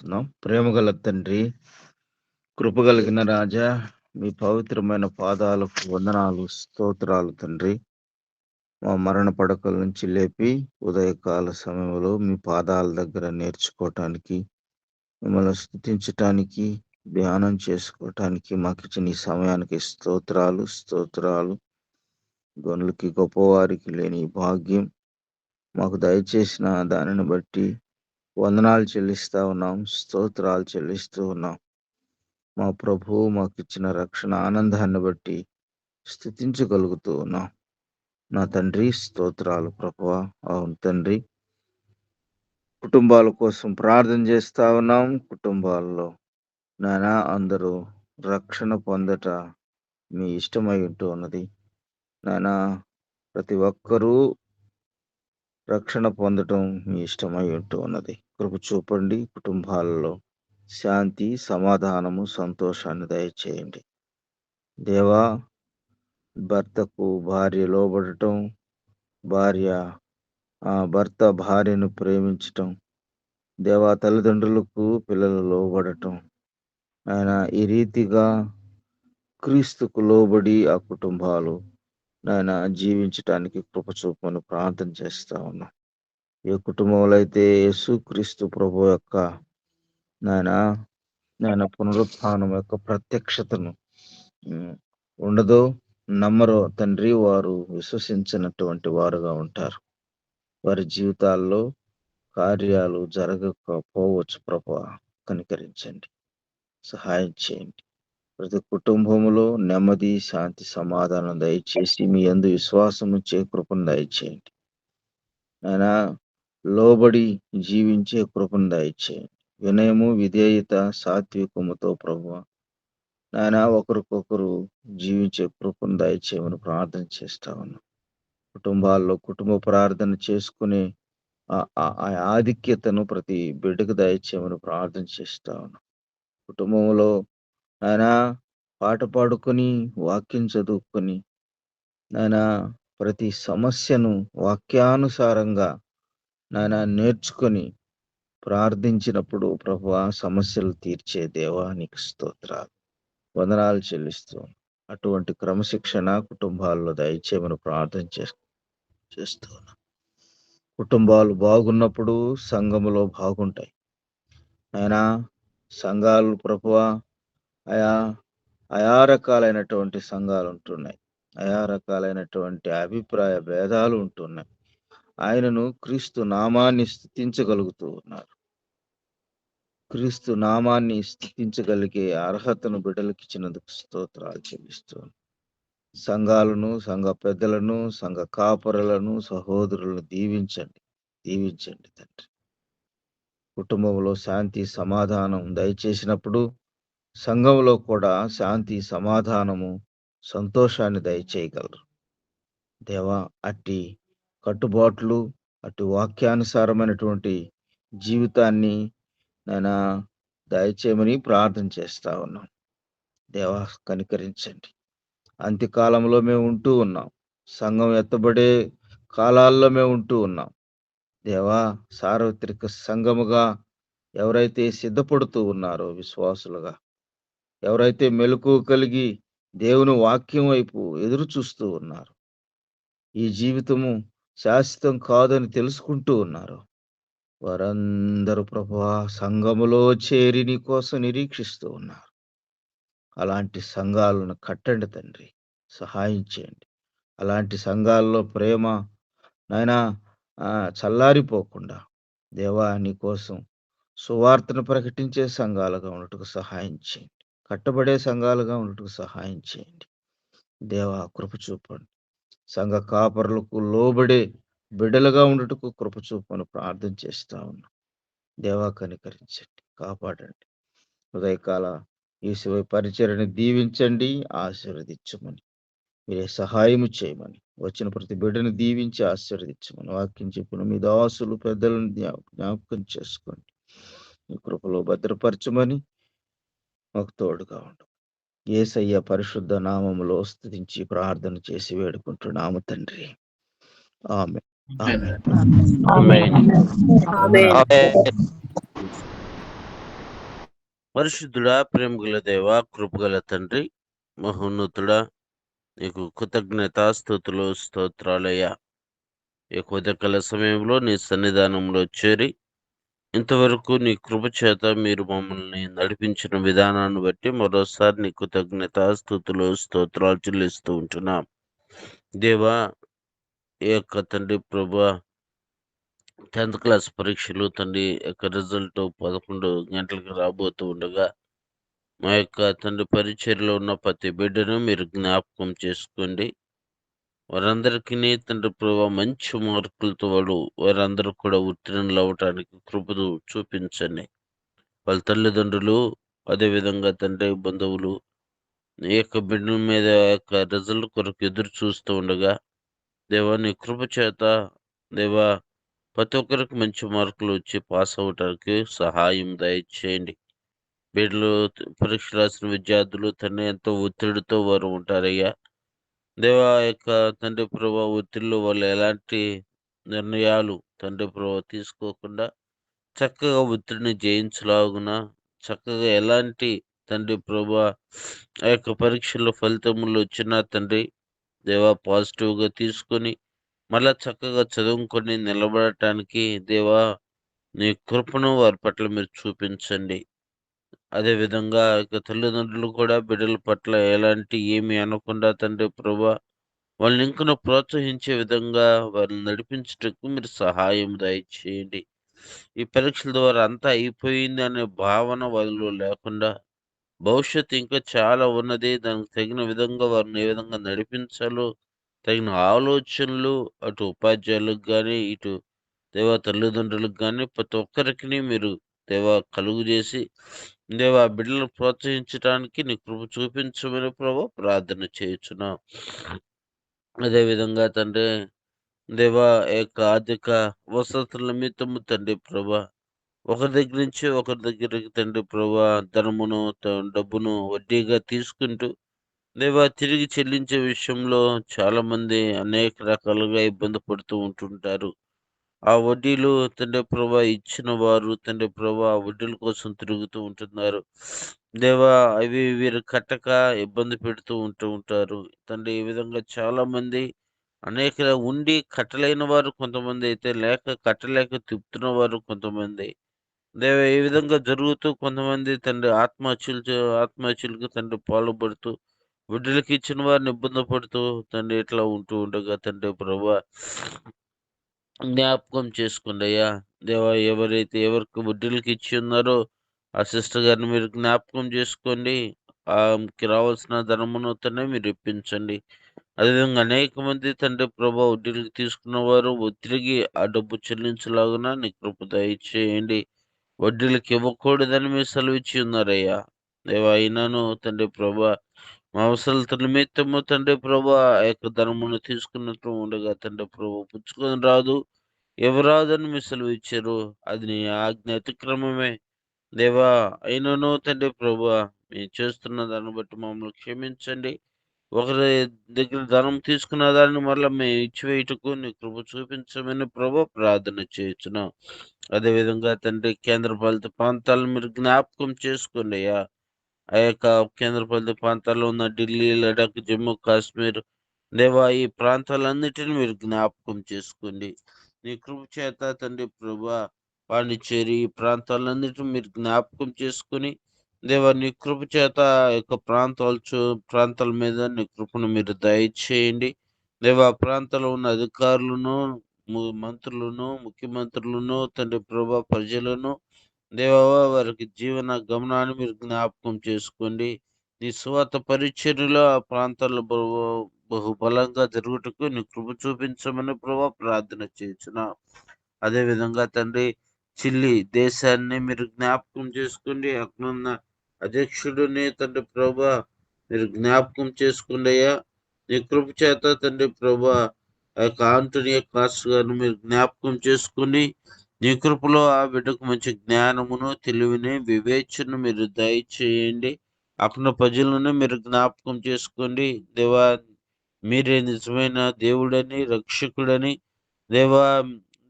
ప్రార్థిస్తున్నాం. ప్రేమగల తండ్రి, కృపగలిగిన రాజా, మీ పవిత్రమైన పాదాలకు వందనాలు, స్తోత్రాలు తండ్రి. మా మరణ పడకల నుంచి లేపి ఉదయకాల సమయంలో మీ పాదాల దగ్గర నేర్చుకోవటానికి, మిమ్మల్ని స్తుతించటానికి, ధ్యానం చేసుకోవటానికి మాకు ఇచ్చిన ఈ సమయానికి స్తోత్రాలు. గనులకి గొప్పవారికి లేని ఈ భాగ్యం మాకు దయచేసిన దానిని బట్టి వందనాలు చెల్లిస్తా ఉన్నాం, స్తోత్రాలు చెల్లిస్తూ ఉన్నాం. మా ప్రభువు మాకు ఇచ్చిన రక్షణ ఆనందాన్ని బట్టి స్తుతించగలుగుతూ ఉన్నాం. నా తండ్రి స్తోత్రాలు ప్రభువా. అవును తండ్రి, కుటుంబాల కోసం ప్రార్థన చేస్తా ఉన్నాం. కుటుంబాల్లో నానా అందరూ రక్షణ పొందట మీ ఇష్టమై ఉంటూ ఉన్నది. నానా ప్రతి ఒక్కరూ రక్షణ పొందటం మీ ఇష్టమై ఉంటూ ఉన్నది. కృప చూపండి. కుటుంబాలలో శాంతి, సమాధానము, సంతోషాన్ని దయచేయండి. దేవా, భర్తకు భార్య లోబడటం, భర్త భార్యను ప్రేమించటం, దేవా తల్లిదండ్రులకు పిల్లలు లోబడటం, ఆయన ఈ రీతిగా క్రీస్తుకు లోబడి ఆ కుటుంబాలు నాయన జీవించటానికి కృప చూపమని ప్రార్థన చేస్తా ఉన్నాం. ఏ కుటుంబంలో అయితే యేసుక్రీస్తు ప్రభు యొక్క నాయన పునరుత్థానం యొక్క ప్రత్యక్షతను ఉండదో, నమ్మరో తండ్రి, వారు విశ్వసించినటువంటి వారుగా ఉంటారు. వారి జీవితాల్లో కార్యాలు జరగకపోవచ్చు. ప్రభువా, కనికరించండి, సహాయం చేయండి. ప్రతి కుటుంబములో నెమ్మది, శాంతి, సమాధానం దయచేసి మీ యందు విశ్వాసం ఉంచే కృపను దయచేయండి. ఆయన లోబడి జీవించే కృపను దయచేయండి. వినయము, విధేయత, సాత్వికముతో ప్రభువా నాయన ఒకరికొకరు జీవించే కృపను దయచేయమని ప్రార్థన చేస్తా ఉన్నాం. కుటుంబాల్లో కుటుంబ ప్రార్థన చేసుకునే ఆ ఆధిక్యతను ప్రతి బిడ్డకు దయచేయమని ప్రార్థన చేస్తా ఉన్నాం. కుటుంబంలో ఆయన పాట పాడుకొని, వాక్యం చదువుకొని, నాయన ప్రతి సమస్యను వాక్యానుసారంగా నాయన నేర్చుకొని ప్రార్థించినప్పుడు ప్రభువా సమస్యలు తీర్చే దేవా నీకు స్తోత్రాలు, వందనాలు చెల్లిస్తూ అటువంటి క్రమశిక్షణ కుటుంబాల్లో దయచేయమని ప్రార్థన చేస్తూ ఉన్నాం. కుటుంబాలు బాగున్నప్పుడు సంఘములో బాగుంటాయి. ఆయన సంఘాలు ప్రభువా ఆయా రకాలైనటువంటి సంఘాలు ఉంటున్నాయి. ఆయా రకాలైనటువంటి అభిప్రాయ భేదాలు ఉంటున్నాయి. ఆయనను క్రీస్తు నామాన్ని స్తుతించగలుగుతూ ఉన్నారు. క్రీస్తు నామాన్ని స్తుతించగలిగే అర్హతను బిడ్డలకు ఇచ్చినందుకు స్తోత్రాలు చెల్లిస్తూ సంఘాలను, సంఘ పెద్దలను, సంఘ కాపరులను, సహోదరులను దీవించండి తండ్రి. కుటుంబంలో శాంతి, సమాధానం దయచేసినప్పుడు సంఘంలో కూడా శాంతి, సమాధానము, సంతోషాన్ని దయచేయగలరు. దేవా, అట్టి కట్టుబాట్లు, అటు వాక్యానుసారమైనటువంటి జీవితాన్ని నేను దయచేయమని ప్రార్థన చేస్తా ఉన్నాం. దేవా, కనికరించండి. అంత్యకాలంలో మేము ఉంటూ ఉన్నాం. సంఘం ఎత్తబడే కాలాల్లో మేము ఉంటూ ఉన్నాం. దేవా, సార్వత్రిక సంఘముగా ఎవరైతే సిద్ధపడుతూ ఉన్నారో విశ్వాసులుగా, ఎవరైతే మెలకువ కలిగి దేవుని వాక్యం వైపు ఎదురు చూస్తూ ఉన్నారు, ఈ జీవితము శాశ్వతం కాదని తెలుసుకుంటూ ఉన్నారు, వారందరూ ప్రభువా సంఘములో చేరి నీ కోసం నిరీక్షిస్తూ ఉన్నారు. అలాంటి సంఘాలను కట్టండి తండ్రి, సహాయం చేయండి. అలాంటి సంఘాల్లో ప్రేమ నాయనా చల్లారిపోకుండా దేవా నీ కోసం సువార్తను ప్రకటించే సంఘాలుగా ఉన్నట్టుకు సహాయం చేయండి. కట్టబడే సంఘాలుగా ఉన్నట్టుకు సహాయం చేయండి. దేవా, కృప చూపండి. సంఘ కాపరులకు లోబడే బిడ్డలుగా ఉండటకు కృప చూపని ప్రార్థన చేస్తా ఉన్నాం. దేవా, కనికరించండి, కాపాడండి. ఉదయకాల ఈ శివ పరిచర్ని దీవించండి, ఆశీర్వదించమని, మీరే సహాయము చేయమని, వచ్చిన ప్రతి బిడ్డను దీవించి ఆశీర్వదించమని వాక్యం చెప్పిన మీ దాసులు పెద్దలను జ్ఞాపకం చేసుకోండి. మీ కృపలో భద్రపరచమని మాకు తోడుగా ఉండు. యేసయ్య పరిశుద్ధ నామములో స్తుతించి ప్రార్థన చేసి వేడుకుంటున్నాము తండ్రి. ఆమేన్. పరిశుద్ధుడా, ప్రేమగల దేవా, కృపగల తండ్రి, మహోన్నతుడా, నీకు కృతజ్ఞతాస్తుతులు స్తోత్రాలయ్యా. ఈ ఉదయకాల సమయంలో నీ సన్నిధానంలో చేరి ఇంతవరకు నీ కృప చేత మీరు మమ్మల్ని నడిపించిన విధానాన్ని బట్టి మరోసారి నీ కృతజ్ఞతాస్తుతులు స్తోత్రాలు చెల్లిస్తూ ఉంటున్నాం. దేవా, ఈ యొక్క తండ్రి ప్రభా 10th క్లాస్ పరీక్షలు తండ్రి యొక్క రిజల్ట్ 11 గంటలకు రాబోతూ ఉండగా మా యొక్క తండ్రి పరిచర్లో ఉన్న ప్రతి బిడ్డను మీరు జ్ఞాపకం చేసుకోండి. వారందరికీ తండ్రి ప్రభా మంచి మార్కులతో వారందరూ కూడా ఉత్తీర్ణులు అవ్వటానికి కృపను చూపించండి. వాళ్ళ తల్లిదండ్రులు, అదేవిధంగా తండ్రి బంధువులు ఈ యొక్క బిడ్డల మీద యొక్క రిజల్ట్ కొరకు ఎదురు చూస్తూ ఉండగా దేవా నీ కృప చేత దేవా ప్రతి ఒక్కరికి మంచి మార్కులు వచ్చి పాస్ అవ్వటానికి సహాయం దయచేయండి. బిడ్డలు పరీక్ష రాసిన విద్యార్థులు తండ్రి ఎంతో ఒత్తిడితో వారు ఉంటారయ్యా. దేవా యొక్క తండ్రి ప్రభా ఒత్తిడిలో వాళ్ళు ఎలాంటి నిర్ణయాలు తండ్రి ప్రభా తీసుకోకుండా చక్కగా ఒత్తిడిని జయించలాగున చక్కగా ఎలాంటి తండ్రి ప్రభా ఆ యొక్క పరీక్షల్లో ఫలితములు వచ్చినా తండ్రి దేవా పాజిటివ్గా తీసుకొని మళ్ళా చక్కగా చదువుకొని నిలబడటానికి దేవా నీ కృపను వారి పట్ల మీరు చూపించండి. అదేవిధంగా ఇక తల్లిదండ్రులు కూడా బిడ్డల పట్ల ఎలాంటి ఏమి అనకుండా తండ్రి ప్రభా వాళ్ళని ఇంకనూ ప్రోత్సహించే విధంగా వారిని నడిపించుటకు మీరు సహాయం దయచేయండి. ఈ పరీక్షల ద్వారా అంతా అయిపోయింది అనే భావన వాళ్ళలో లేకుండా భవిష్యత్తు ఇంకా చాలా ఉన్నది. దానికి తగిన విధంగా వారిని ఏ విధంగా నడిపించాలో తగిన ఆలోచనలు అటు ఉపాధ్యాయులకు గానీ, ఇటు దేవా తల్లిదండ్రులకు గానీ ప్రతి ఒక్కరికి మీరు దేవా కలుగజేసి దేవా బిడ్డలను ప్రోత్సహించడానికి నీ కృప చూపించమని ప్రభు ప్రార్థన చేయుచున్నాం. అదేవిధంగా తండ్రి దేవా యొక్క ఆర్థిక వసతుల నిమిత్తము తండ్రి ప్రభా ఒకరి దగ్గర నుంచి ఒకరి దగ్గరికి తండ్రి ప్రభా ధనమును డబ్బును వడ్డీగా తీసుకుంటూ దేవా తిరిగి చెల్లించే విషయంలో చాలా మంది అనేక రకాలుగా ఇబ్బంది పడుతూ ఉంటుంటారు. ఆ వడ్డీలు తండ్రి ప్రభా ఇచ్చిన వారు తండ్రి ప్రభా ఆ వడ్డీల కోసం తిరుగుతూ ఉంటున్నారు. దేవా అవి వీరు కట్టక ఇబ్బంది పెడుతూ ఉంటారు. తండ్రి ఈ విధంగా చాలా మంది అనేక ఉండి కట్టలేని వారు కొంతమంది అయితే లేక కట్టలేక తిప్పుతున్న వారు కొంతమంది. ఈ విధంగా జరుగుతూ కొంతమంది తండ్రి ఆత్మహత్యలకు తండ్రి పాల్పడుతూ వడ్డీలకి ఇచ్చిన వారిని ఇబ్బంది పడుతూ తండ్రి ఇట్లా ఉంటూ ఉండగా తండ్రి ప్రభా జ్ఞాపకం చేసుకోండయ్యా. దేవా ఎవరైతే ఎవరికి వడ్డీలకి ఇచ్చి ఉన్నారో ఆ సిస్టర్ గారిని మీరు జ్ఞాపకం చేసుకోండి. ఆమెకి రావాల్సిన ధనమును తండ్రి మీరు ఇప్పించండి. అదేవిధంగా అనేక మంది తండ్రి ప్రభా వడ్డీలకి తీసుకున్నవారు తిరిగి ఆ డబ్బు చెల్లించలాగున నీ కృప దయచేయండి. వడ్డీలకి ఇవ్వకూడదని మీరు సెలవిచ్చి ఉన్నారయ్యా. దేవా అయినాను తండ్రి ప్రభా మా అవసరాల నిమిత్తము తండ్రి ప్రభా ఆ యొక్క ధనమును తీసుకున్నట్టు ఉండగా తండ్రి ప్రభా పుచ్చుకొని రాదు ఇవ్వరాదని మీరు సెలవిచ్చారు. అది నీ ఆజ్ఞ అతిక్రమమే. దేవా అయినను తండ్రి ప్రభా మేము చేస్తున్న దాన్ని బట్టి మమ్మల్ని క్షమించండి. ఒకరి దగ్గర ధనం తీసుకున్న దాన్ని మరలా మేము ఇచ్చివేయుటకు నీ కృప చూపించమని ప్రభు ప్రార్థన చేయుచున్నాం. అదేవిధంగా తండ్రి కేంద్రపాలిత ప్రాంతాలను మీరు జ్ఞాపకం చేసుకోండి అయ్యా. ఆ యొక్క కేంద్రపాలిత ప్రాంతాల్లో ఉన్న ఢిల్లీ, లడాక్, జమ్మూ కాశ్మీర్ దేవా ఈ ప్రాంతాలన్నిటిని మీరు జ్ఞాపకం చేసుకోండి. నీ కృప చేత తండ్రి ప్రభా పాండిచ్చేరి ఈ ప్రాంతాలన్నిటిని మీరు జ్ఞాపకం చేసుకుని దేవా నీ కృప చేత ఆ యొక్క ప్రాంతాల మీద నీ కృపను మీరు దయచేయండి. దేవా ప్రాంతాల్లో ఉన్న అధికారులను, మంత్రులను, ముఖ్యమంత్రులను తండ్రి ప్రభా ప్రజలను దేవా వారికి జీవన గమనాన్ని మీరు జ్ఞాపకం చేసుకోండి. నీ సువార్త పరిచర్యలో ఆ ప్రాంతాల్లో బహుబలంగా జరుగుటకు నీ కృప చూపించమని ప్రభా ప్రార్థన చేయుచున్నాం. అదేవిధంగా తండ్రి చిల్లి దేశాన్ని మీరు జ్ఞాపకం చేసుకోండి. అక్కడున్న అధ్యక్షుడిని తండ్రి ప్రభా మీరు జ్ఞాపకం చేసుకోండి అయ్యా. నీ కృప చేత తండ్రి ప్రభా ఆ యొక్క ఆంటోనియో కాస్ట్ గారిని మీరు జ్ఞాపకం చేసుకుని నీ కృపలో ఆ బిడ్డకు మంచి జ్ఞానమును, తెలివిని, వివేచనను మీరు దయచేయండి. అక్కడ ప్రజలను మీరు జ్ఞాపకం చేసుకోండి. దేవా మీరే నిజమైన దేవుడని, రక్షకుడని దేవా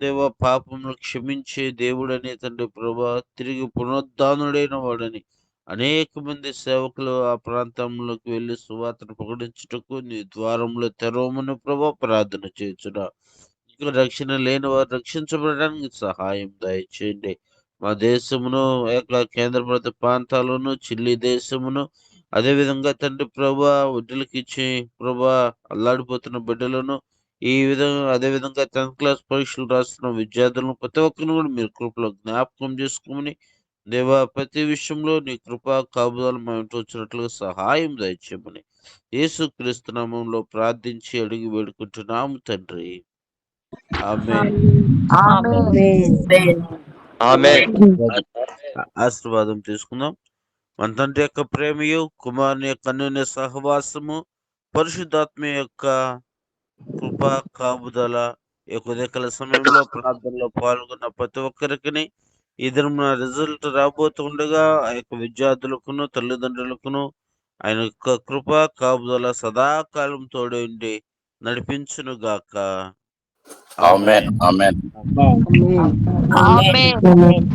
దేవా పాపమును క్షమించే దేవుడని తండ్రి ప్రభా తిరిగి పునరుద్ధానుడైన వాడని అనేక మంది సేవకులు ఆ ప్రాంతంలోకి వెళ్లి సువార్తను ప్రకటించుటకు నీ ద్వారంలో తెరవమని ప్రభా ప్రార్థన చేయుచున్నా. ఇంకా రక్షణ లేని వారు రక్షించబడడానికి సహాయం దయచేయండి. మా దేశమును కేంద్ర ప్రభుత్వ ప్రాంతాలను, చిల్లి దేశమును, అదేవిధంగా తండ్రి ప్రభా వడ్డీలకు ఇచ్చి ప్రభా అల్లాడిపోతున్న బిడ్డలను, ఈ విధంగా అదేవిధంగా 10th క్లాస్ పరీక్షలు రాస్తున్న విద్యార్థులను ప్రతి ఒక్కరిని కూడా మీరు కృపలో జ్ఞాపకం చేసుకోమని దేవా ప్రతి విషయంలో నీ కృపా కాపుదల మా ఇంటి వచ్చినట్లుగా సహాయం దయచేయమని యేసుక్రీస్తు నామములో ప్రార్థించి అడిగి వేడుకుంటున్నాము తండ్రి. ఆమేన్. ఆశీర్వాదం తీసుకుందాం. మన తండ్రి యొక్క ప్రేమయు, కుమారుని యొక్క అన్యోన్య సహవాసము, పరిశుద్ధాత్మ యొక్క కృపా కాపుదల ఈ ఉదయకాల సమయంలో ప్రార్థనలో పాల్గొన్న ప్రతి ఒక్కరికి ఈ దినమున రిజల్ట్ రాబోతుండగా ఆ యొక్క విద్యార్థులకును, తల్లిదండ్రులకును ఆయన యొక్క కృపా కాపుదల సదాకాలం తోడేండి నడిపించును గాక. ఆమేన్. ఆమేన్. ఆమేన్.